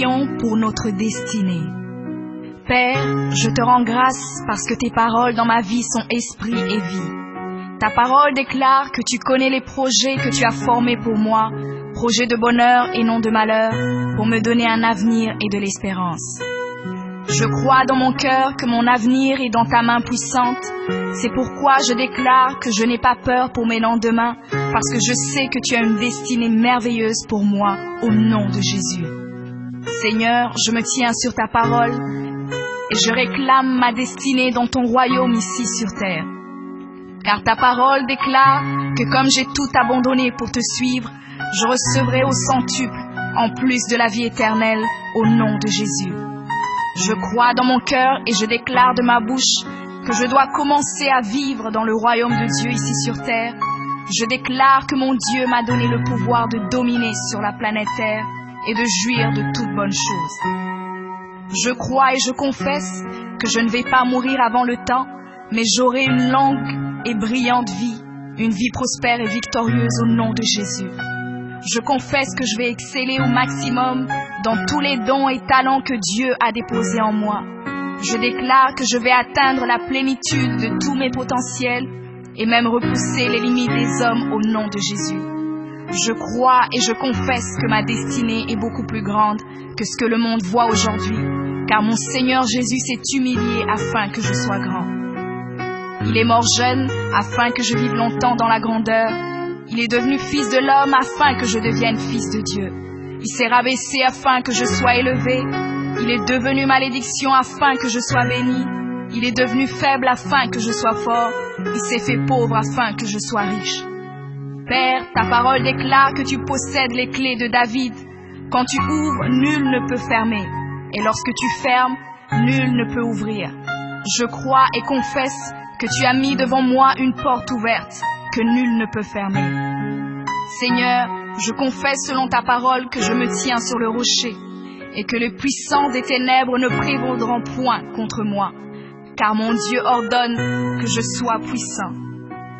prions pour notre destinée. Père, je te rends grâce parce que tes paroles dans ma vie sont esprit et vie. Ta parole déclare que tu connais les projets que tu as formés pour moi, projets de bonheur et non de malheur, pour me donner un avenir et de l'espérance. Je crois dans mon cœur que mon avenir est dans ta main puissante. C'est pourquoi je déclare que je n'ai pas peur pour mes lendemains, parce que je sais que tu as une destinée merveilleuse pour moi, au nom de Jésus. Seigneur, je me tiens sur ta parole et je réclame ma destinée dans ton royaume ici sur terre. Car ta parole déclare que comme j'ai tout abandonné pour te suivre, je recevrai au centuple, en plus de la vie éternelle, au nom de Jésus. Je crois dans mon cœur et je déclare de ma bouche que je dois commencer à vivre dans le royaume de Dieu ici sur terre. Je déclare que mon Dieu m'a donné le pouvoir de dominer sur la planète Terre et de jouir de toutes bonnes choses. Je crois et je confesse que je ne vais pas mourir avant le temps, mais j'aurai une longue et brillante vie, une vie prospère et victorieuse au nom de Jésus. Je confesse que je vais exceller au maximum dans tous les dons et talents que Dieu a déposés en moi. Je déclare que je vais atteindre la plénitude de tous mes potentiels et même repousser les limites des hommes au nom de Jésus. Je crois et je confesse que ma destinée est beaucoup plus grande que ce que le monde voit aujourd'hui, car mon Seigneur Jésus s'est humilié afin que je sois grand. Il est mort jeune afin que je vive longtemps dans la grandeur. Il est devenu fils de l'homme afin que je devienne fils de Dieu. Il s'est rabaissé afin que je sois élevé. Il est devenu malédiction afin que je sois béni. Il est devenu faible afin que je sois fort. Il s'est fait pauvre afin que je sois riche. Père, ta parole déclare que tu possèdes les clés de David. Quand tu ouvres, nul ne peut fermer. Et lorsque tu fermes, nul ne peut ouvrir. Je crois et confesse que tu as mis devant moi une porte ouverte que nul ne peut fermer. Seigneur, je confesse selon ta parole que je me tiens sur le rocher et que les puissants des ténèbres ne prévaudront point contre moi, car mon Dieu ordonne que je sois puissant.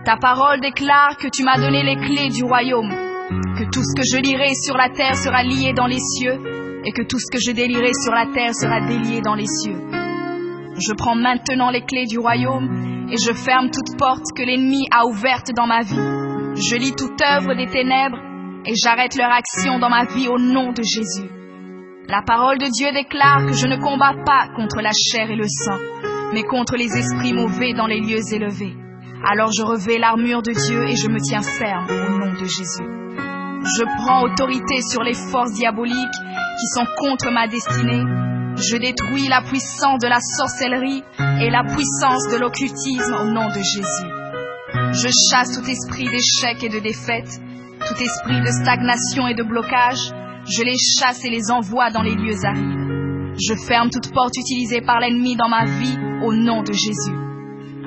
Ta parole déclare que tu m'as donné les clés du royaume, que tout ce que je lirai sur la terre sera lié dans les cieux et que tout ce que je délierai sur la terre sera délié dans les cieux. Je prends maintenant les clés du royaume et je ferme toute porte que l'ennemi a ouverte dans ma vie. Je lis toute œuvre des ténèbres et j'arrête leur action dans ma vie au nom de Jésus. La parole de Dieu déclare que je ne combats pas contre la chair et le sang, mais contre les esprits mauvais dans les lieux élevés. Alors je revêts l'armure de Dieu et je me tiens ferme au nom de Jésus. Je prends autorité sur les forces diaboliques qui sont contre ma destinée. Je détruis la puissance de la sorcellerie et la puissance de l'occultisme au nom de Jésus. Je chasse tout esprit d'échec et de défaite, tout esprit de stagnation et de blocage. Je les chasse et les envoie dans les lieux arides. Je ferme toute porte utilisée par l'ennemi dans ma vie au nom de Jésus.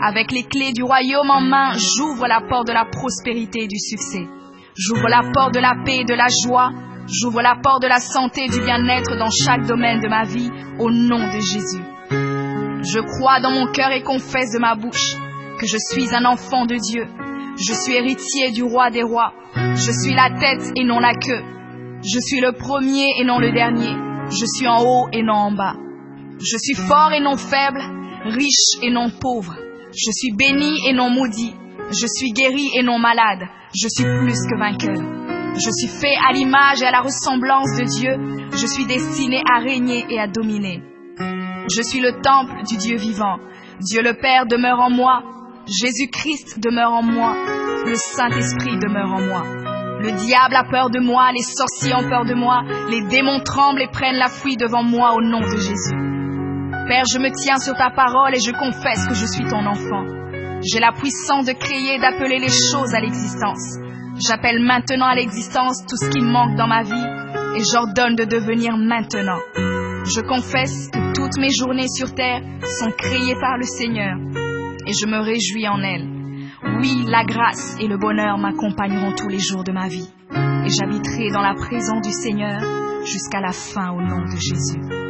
Avec les clés du royaume en main, j'ouvre la porte de la prospérité et du succès. J'ouvre la porte de la paix et de la joie. J'ouvre la porte de la santé et du bien-être dans chaque domaine de ma vie, au nom de Jésus. Je crois dans mon cœur et confesse de ma bouche que je suis un enfant de Dieu. Je suis héritier du roi des rois. Je suis la tête et non la queue. Je suis le premier et non le dernier. Je suis en haut et non en bas. Je suis fort et non faible, riche et non pauvre. Je suis béni et non maudit. Je suis guéri et non malade. Je suis plus que vainqueur. Je suis fait à l'image et à la ressemblance de Dieu. Je suis destiné à régner et à dominer. Je suis le temple du Dieu vivant. Dieu le Père demeure en moi. Jésus-Christ demeure en moi. Le Saint-Esprit demeure en moi. Le diable a peur de moi, les sorciers ont peur de moi, les démons tremblent et prennent la fuite devant moi au nom de Jésus. Père, je me tiens sur ta parole et je confesse que je suis ton enfant. J'ai la puissance de créer et d'appeler les choses à l'existence. J'appelle maintenant à l'existence tout ce qui manque dans ma vie et j'ordonne de devenir maintenant. Je confesse que toutes mes journées sur terre sont créées par le Seigneur et je me réjouis en elles. Oui, la grâce et le bonheur m'accompagneront tous les jours de ma vie et j'habiterai dans la présence du Seigneur jusqu'à la fin au nom de Jésus.